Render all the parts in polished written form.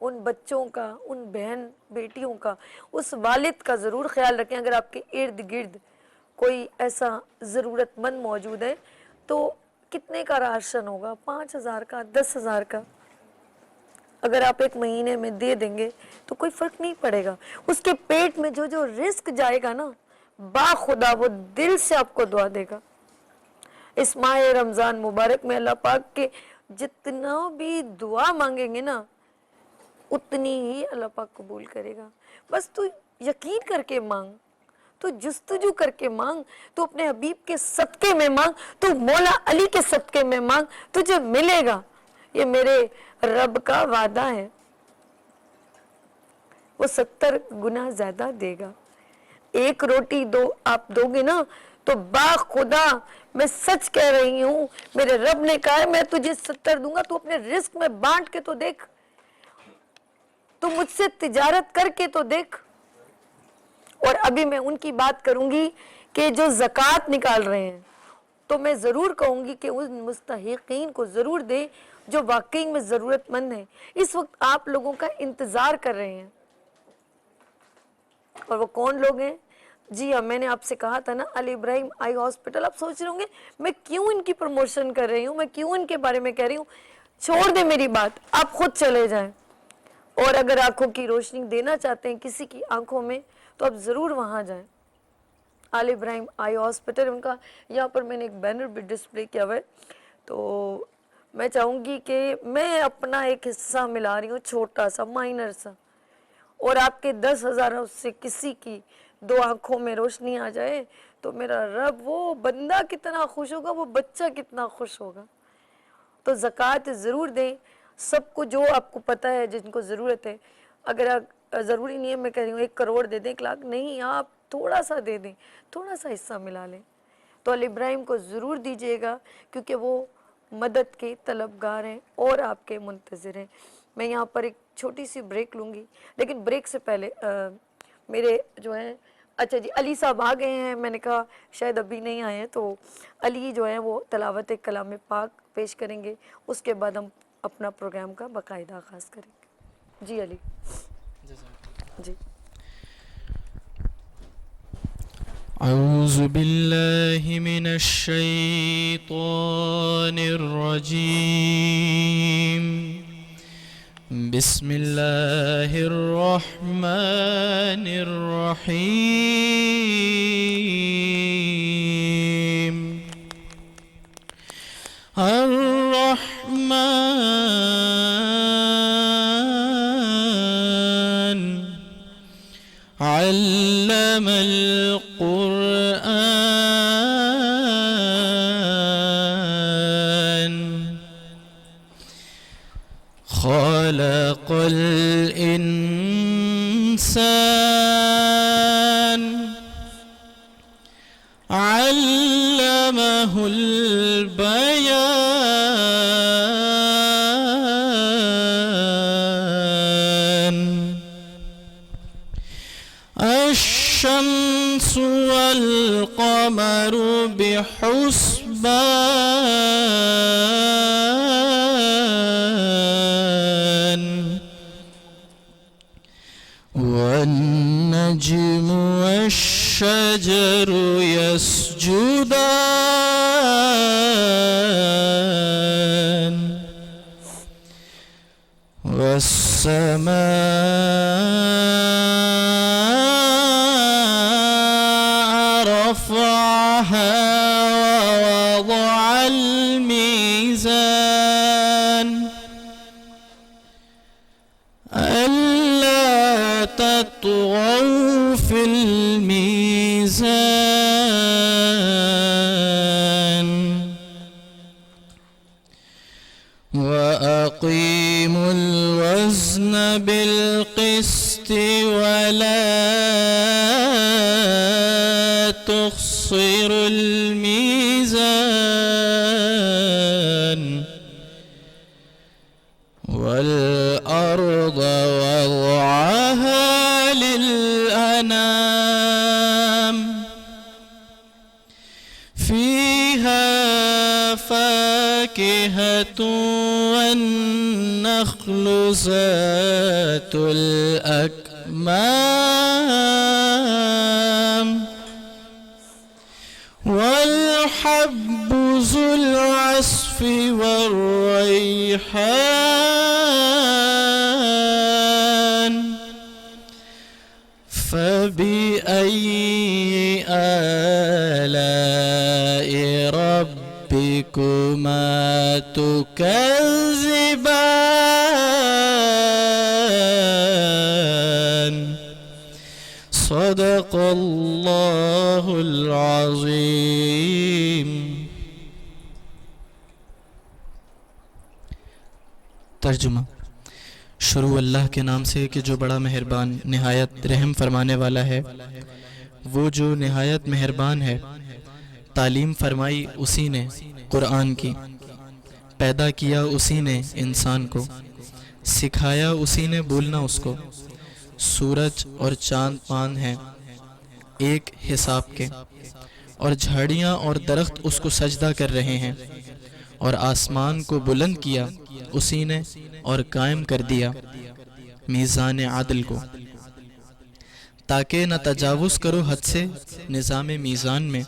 ان بچوں کا، ان بہن بیٹیوں کا، اس والد کا ضرور خیال رکھیں. اگر آپ کے ارد گرد کوئی ایسا ضرورت مند موجود ہے تو کتنے کا راشن ہوگا؟ 5,000 کا، 10,000 کا. اگر آپ ایک مہینے میں دے دیں گے تو کوئی فرق نہیں پڑے گا. اس کے پیٹ میں جو رزق جائے گا نا، باخدا وہ دل سے آپ کو دعا دے گا. اس ماہ رمضان مبارک میں اللہ پاک کے جتنا بھی دعا مانگیں گے نا اتنی ہی اللہ پاک قبول کرے گا. بس تو یقین کر کے مانگ، تو جستجو کر کے مانگ، تو اپنے حبیب کے صدقے میں مانگ، تو مولا علی کے صدقے میں مانگ، تجھے ملے گا. یہ میرے رب کا وعدہ ہے. وہ 70 گنا زیادہ دے گا. ایک روٹی آپ دو گے نا تو باخدا میں سچ کہہ رہی ہوں، میرے رب نے کہا ہے میں تجھے 70 دوں گا. تو اپنے رزق میں بانٹ کے تو دیکھ، تو مجھ سے تجارت کر کے تو دیکھ. اور ابھی میں ان کی بات کروں گی کہ جو زکوٰۃ نکال رہے ہیں، تو میں ضرور کہوں گی کہ ان مستحقین کو ضرور دیں جو واقعی میں ضرورت مند ہیں. اس وقت آپ لوگوں کا انتظار کر رہے ہیں. اور وہ کون لوگ ہیں؟ جی ہاں، میں نے آپ سے کہا تھا نا، علی ابراہیم آئی ہاسپٹل. آپ سوچ رہے ہوں گے میں کیوں ان کی پروموشن کر رہی ہوں، میں کیوں ان کے بارے میں کہہ رہی ہوں. چھوڑ دیں میری بات، آپ خود چلے جائیں. اور اگر آنکھوں کی روشنی دینا چاہتے ہیں کسی کی آنکھوں میں تو آپ ضرور وہاں جائیں. علی ابراہیم آئی ہاسپٹل ان کا یہاں پر میں نے ایک بینر بھی ڈسپلے کیا ہوا ہے. تو میں چاہوں گی کہ میں اپنا ایک حصہ ملا رہی ہوں، چھوٹا سا، مائنر سا. اور آپ کے 10,000 سے کسی کی 2 آنکھوں میں روشنی آ جائے تو میرا رب، وہ بندہ کتنا خوش ہوگا، وہ بچہ کتنا خوش ہوگا. تو زکوٰۃ ضرور دیں سب کو، جو آپ کو پتہ ہے جن کو ضرورت ہے. اگر آپ ضروری نہیں ہے میں کہہ رہی ہوں 1 کروڑ دے دیں، 1 لاکھ نہیں، آپ تھوڑا سا دے دیں، تھوڑا سا حصہ ملا لیں. تو علی ابراہیم کو ضرور دیجیے گا کیونکہ وہ مدد کے طلبگار ہیں اور آپ کے منتظر ہیں. میں یہاں پر ایک چھوٹی سی بریک لوں گی، لیکن بریک سے پہلے میرے جو ہیں، اچھا جی علی صاحب آ گئے ہیں. میں نے کہا شاید ابھی نہیں آئے ہیں، تو علی جو ہیں وہ تلاوت کلام پاک پیش کریں گے. اس کے بعد ہم اپنا پروگرام کا باقاعدہ آغاز کریں گے. جی علی جی. اعوذ باللہ من الشیطان الرجیم. بسم اللہ الرحمن الرحیم. الرحمن علم القرآن خلق الإنسان علمه البيان. الشمس والقمر بحسبان والنجم والشجر يسجدان والسماء رفعها ووضع الميزان ألا تطغوا في الميزان وأقيموا الوزن بالقسط ولا تخسروا الميزان والأرض وضعها للأنام فيها فاكهة فاكهة والنخل ذات الأكمام والحب ذو العصف والريحان فبأي آلاء ربكما تكذبان صدق اللہ العظیم. ترجمہ. شروع اللہ کے نام سے کہ جو بڑا مہربان نہایت رحم فرمانے والا ہے. وہ جو نہایت مہربان ہے، تعلیم فرمائی اسی نے قرآن کی، پیدا کیا اسی نے انسان کو، سکھایا اسی نے بولنا اس کو. سورج اور چاند پان ہیں ایک حساب کے، اور جھاڑیاں اور درخت اس کو سجدہ کر رہے ہیں. اور آسمان کو بلند کیا اسی نے اور قائم کر دیا میزان عدل کو، تاکہ نہ تجاوز کرو حد سے نظام میزان میں،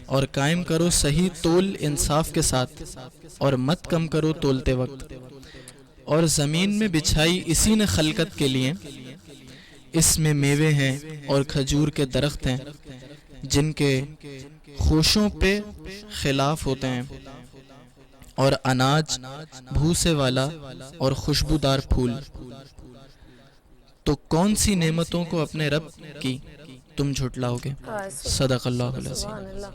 اور قائم کرو صحیح تول انصاف کے ساتھ، اور مت کم کرو تولتے وقت. اور زمین میں بچھائی اسی نے خلقت کے لیے، اس میں میوے ہیں اور کھجور کے درخت ہیں جن کے خوشوں پہ خلاف ہوتے ہیں، اور اناج بھوسے والا اور خوشبودار پھول. تو کون سی نعمتوں کو اپنے رب کی تم جھٹلاؤ گے. صدق اللہ العظیم. سبحان اللہ.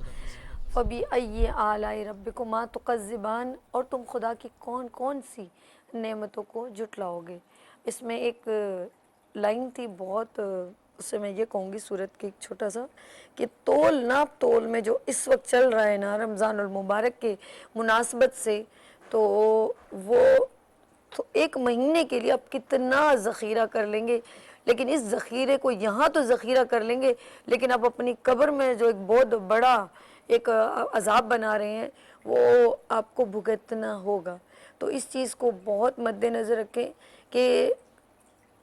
فَبِأَيِّ آلَاءِ رَبِّكُمَا تُكَذِّبَانِ، اور تم خدا کی کون کون سی نعمتوں کو جھٹلاؤ گے. اس میں ایک لائن تھی بہت، اس سے میں یہ کہوں گی سورت کے ایک چھوٹا سا، کہ تول ناپ تول میں جو اس وقت چل رہا ہے نا رمضان المبارک کے مناسبت سے، تو وہ تو ایک مہینے کے لیے آپ کتنا ذخیرہ کر لیں گے. لیکن اس ذخیرے کو یہاں تو ذخیرہ کر لیں گے، لیکن آپ اپنی قبر میں جو ایک بہت بڑا ایک عذاب بنا رہے ہیں وہ آپ کو بھگتنا ہوگا. تو اس چیز کو بہت مد نظر رکھیں کہ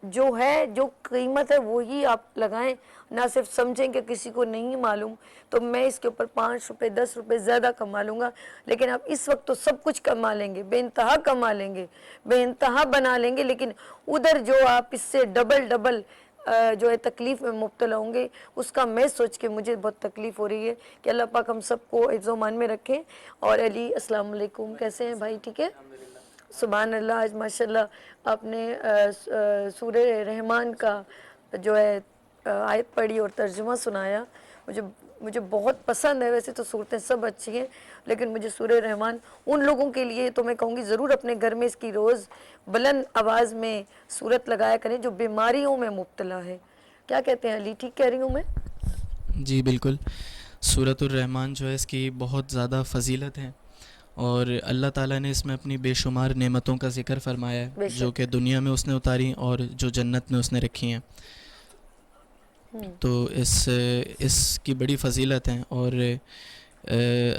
جو ہے، جو قیمت ہے وہی آپ لگائیں، نہ صرف سمجھیں کہ کسی کو نہیں معلوم تو میں اس کے اوپر 5 روپے 10 روپے زیادہ کما لوں گا. لیکن آپ اس وقت تو سب کچھ کما لیں گے، بے انتہا کما لیں گے، بے انتہا بنا لیں گے، لیکن ادھر جو آپ اس سے ڈبل جو ہے تکلیف میں مبتلا ہوں گے، اس کا میں سوچ کے مجھے بہت تکلیف ہو رہی ہے. کہ اللہ پاک ہم سب کو حفظ و امان میں رکھیں. اور علی السلام علیکم، کیسے ہیں بھائی؟ ٹھیک ہے، سبحان اللہ. آج ماشاءاللہ آپ نے سورہ رحمان کا جو ہے آیت پڑھی اور ترجمہ سنایا. مجھے بہت پسند ہے. ویسے تو صورتیں سب اچھی ہیں، لیکن مجھے سورہ رحمان ان لوگوں کے لیے تو میں کہوں گی ضرور اپنے گھر میں اس کی روز بلند آواز میں صورت لگایا کریں جو بیماریوں میں مبتلا ہے. کیا کہتے ہیں علی؟ ٹھیک کہہ رہی ہوں میں؟ جی بالکل. سورۃ الرحمن جو ہے اس کی بہت زیادہ فضیلت ہے، اور اللہ تعالیٰ نے اس میں اپنی بے شمار نعمتوں کا ذکر فرمایا ہے جو کہ دنیا میں اس نے اتاری اور جو جنت میں اس نے رکھی ہیں. تو اس کی بڑی فضیلت ہے. اور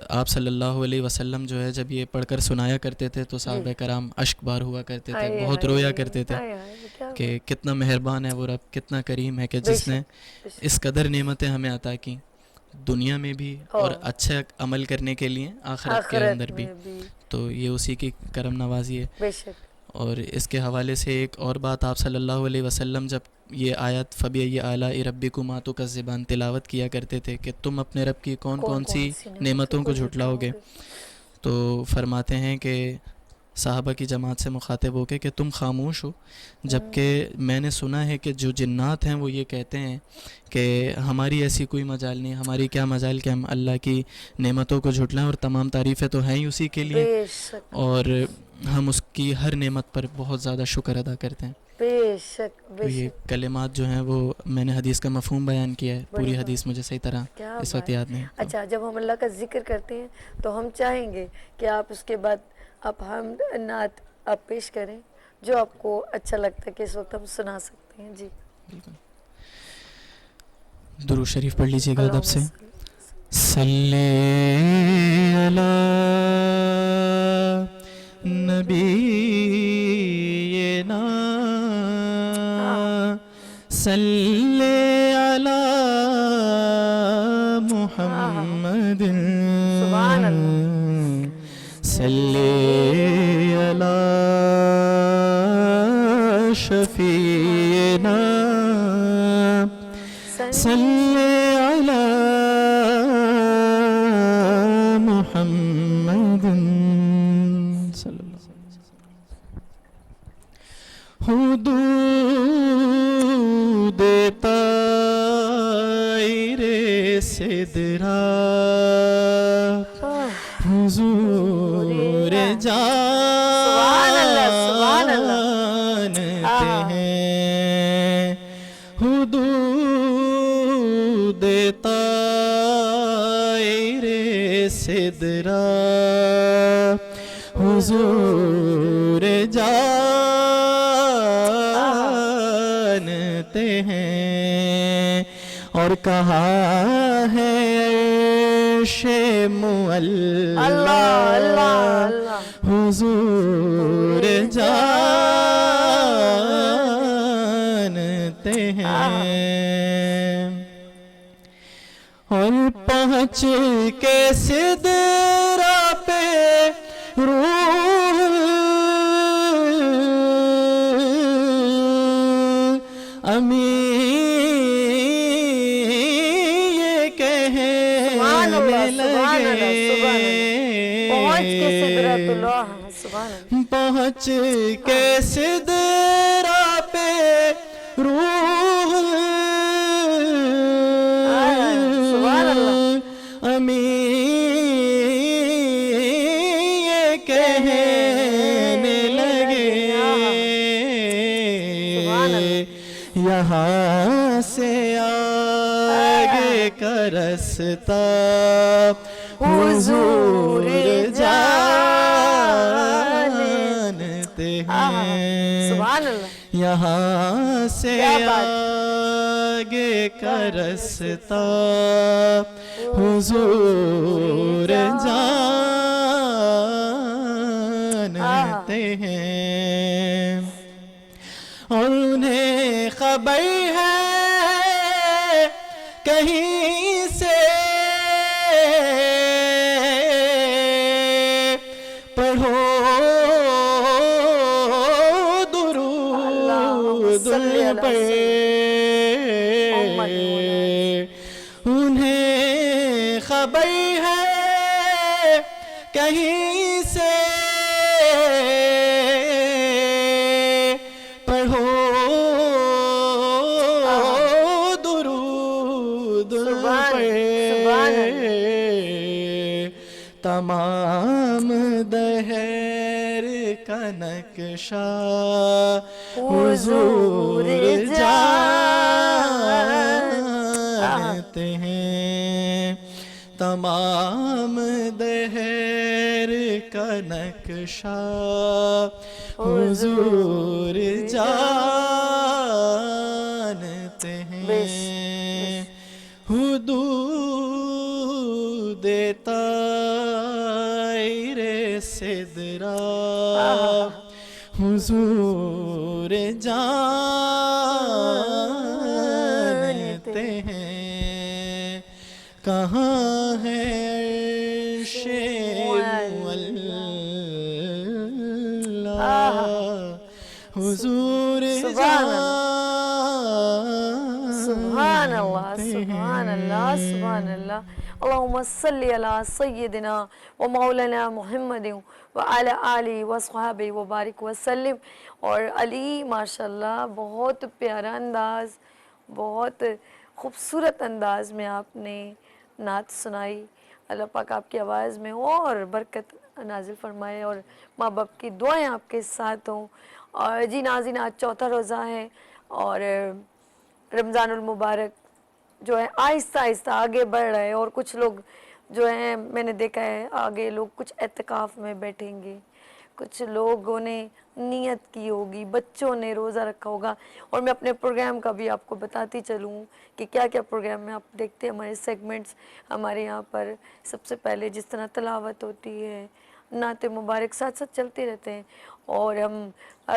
آپ صلی اللہ علیہ وسلم جو ہے جب یہ پڑھ کر سنایا کرتے تھے تو صحابہ کرام اشک بار ہوا کرتے تھے، بہت رویا کرتے تھے کہ کتنا مہربان ہے وہ رب، کتنا کریم ہے کہ جس نے اس قدر نعمتیں ہمیں عطا کی دنیا میں بھی اور اچھا عمل کرنے کے لیے آخرت کے اندر بھی. تو یہ اسی کی کرم نوازی ہے. اور اس کے حوالے سے ایک اور بات، آپ صلی اللہ علیہ وسلم جب یہ آیت فَبِأَيِّ آلَاءِ رَبِّكُمَا تُكَذِّبَانِ تلاوت کیا کرتے تھے کہ تم اپنے رب کی کون کون سی نعمتوں کو جھٹلاؤ گے، تو فرماتے ہیں کہ صحابہ کی جماعت سے مخاطب ہو کے کہ تم خاموش ہو، جبکہ میں نے سنا ہے کہ جو جنات ہیں وہ یہ کہتے ہیں کہ ہماری ایسی کوئی مجال نہیں، ہماری کیا مجال کہ ہم اللہ کی نعمتوں کو جھٹلائیں، اور تمام تعریفیں تو ہیں ہی اسی کے لیے، اور ہم اس کی ہر نعمت پر بہت زیادہ شکر ادا کرتے ہیں. بے شک یہ کلمات جو ہیں وہ میں نے حدیث کا مفہوم بیان کیا ہے، پوری حدیث مجھے صحیح طرح اس وقت یاد نہیں. اچھا، جب ہم اللہ کا ذکر کرتے ہیں تو ہم چاہیں گے کہ آپ اس کے بعد آپ حمد نعت آپ پیش کریں جو آپ کو اچھا لگتا ہے کہ اس وقت ہم سنا سکتے ہیں. جی درود شریف پڑھ لیجیے گا ادب سے. صلی اللہ نبینا صلی علی محمد سبحان اللہ صلی علی شفیعنا صلی علی محمد صلی اللہ علیہ وسلم حدود طائر سدرا حضور جانتے ہیں حدود طائر سدرا حضور جانتے ہیں اور کہاں ہے عرش معلا حضور جانتے ہیں اور پہنچ کے سدرا پہ روح امی یہ کہنے لگے پہنچ کے سدرا پہ روح امی یہ کہنے لگے یہاں سے آگے کا رستہ حضور جانتے ہیں یہاں سے آگے کا رستہ حضور جانتے ہیں اور انہیں خبر ہے کہیں سے پڑھو درود پہ انہیں خبر ہے کہیں سے پڑھو درود پہ تمام دہر کا نقشہ حضور جانتے ہیں تمام دہر کا نقشہ حضور جانتے ہیں حدود طائر سدرا حضور جانتے ہیں کہاں ہے عرش معلا حضور سبحان اللہ سبحان اللہ سبحان اللہ اللہم صلی علی سیدنا و مولانا محمد وعلی آلہ وصحابہ وبارک وسلم. اور علی ماشاءاللہ بہت پیارا انداز بہت خوبصورت انداز میں آپ نے نعت سنائی. اللہ پاک آپ کی آواز میں اور برکت نازل فرمائے اور ماں باپ کی دعائیں آپ کے ساتھ ہوں. اور جی ناظرین آج چوتھا روزہ ہے اور رمضان المبارک جو ہے آہستہ آہستہ آگے بڑھ رہا ہے اور کچھ لوگ جو ہیں میں نے دیکھا ہے آگے لوگ کچھ اعتکاف میں بیٹھیں گے کچھ لوگوں نے نیت کی ہوگی بچوں نے روزہ رکھا ہوگا. اور میں اپنے پروگرام کا بھی آپ کو بتاتی چلوں کہ کیا کیا پروگرام میں آپ دیکھتے ہیں ہمارے سیگمنٹس ہمارے یہاں پر. سب سے پہلے جس طرح تلاوت ہوتی ہے نعت مبارک ساتھ ساتھ چلتے رہتے ہیں، اور ہم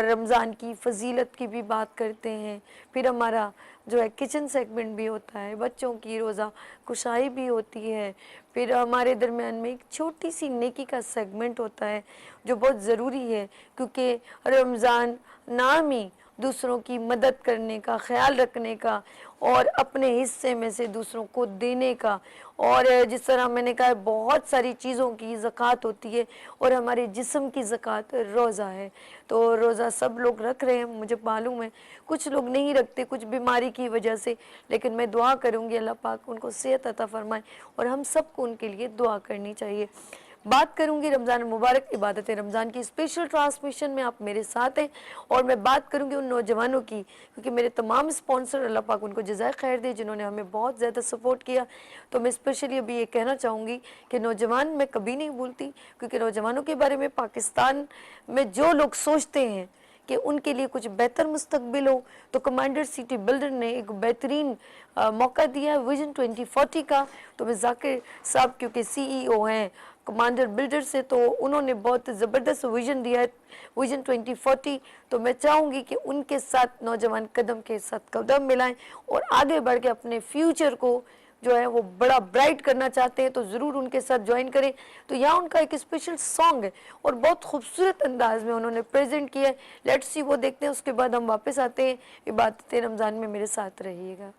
رمضان کی فضیلت کی بھی بات کرتے ہیں. پھر ہمارا جو ہے کچن سیگمنٹ بھی ہوتا ہے، بچوں کی روزہ کشائی بھی ہوتی ہے. پھر ہمارے درمیان میں ایک چھوٹی سی نیکی کا سیگمنٹ ہوتا ہے جو بہت ضروری ہے، کیونکہ رمضان نام ہی دوسروں کی مدد کرنے کا، خیال رکھنے کا، اور اپنے حصے میں سے دوسروں کو دینے کا. اور جس طرح میں نے کہا بہت ساری چیزوں کی زکوٰۃ ہوتی ہے، اور ہمارے جسم کی زکوٰۃ روزہ ہے. تو روزہ سب لوگ رکھ رہے ہیں، مجھے معلوم ہے کچھ لوگ نہیں رکھتے کچھ بیماری کی وجہ سے، لیکن میں دعا کروں گی اللہ پاک ان کو صحت عطا فرمائے، اور ہم سب کو ان کے لیے دعا کرنی چاہیے. بات کروں گی رمضان مبارک عبادت رمضان کی اسپیشل ٹرانسمیشن میں، آپ میرے ساتھ ہیں، اور میں بات کروں گی ان نوجوانوں کی، کیونکہ میرے تمام اسپانسر اللہ پاک ان کو جزائے خیر دے جنہوں نے ہمیں بہت زیادہ سپورٹ کیا. تو میں اسپیشلی ابھی یہ کہنا چاہوں گی کہ نوجوان میں کبھی نہیں بھولتی، کیونکہ نوجوانوں کے بارے میں پاکستان میں جو لوگ سوچتے ہیں کہ ان کے لیے کچھ بہتر مستقبل ہو، تو کمانڈر سٹی بلڈر نے ایک بہترین موقع دیا ہے ویژن 2040 کا. تو میں ذاکر صاحب کیونکہ CEO ہیں کمانڈر بلڈر سے، تو انہوں نے بہت زبردست ویژن دیا ہے ویژن 2040. تو میں چاہوں گی کہ ان کے ساتھ نوجوان قدم کے ساتھ قدم ملائیں اور آگے بڑھ کے اپنے فیوچر کو جو ہے وہ بڑا برائٹ کرنا چاہتے ہیں، تو ضرور ان کے ساتھ جوائن کریں. تو یہاں ان کا ایک اسپیشل سانگ ہے اور بہت خوبصورت انداز میں انہوں نے پریزنٹ کیا ہے. لیٹس سی وہ دیکھتے ہیں، اس کے بعد ہم واپس آتے ہیں. عبادت رمضان میں میرے ساتھ رہیے گا.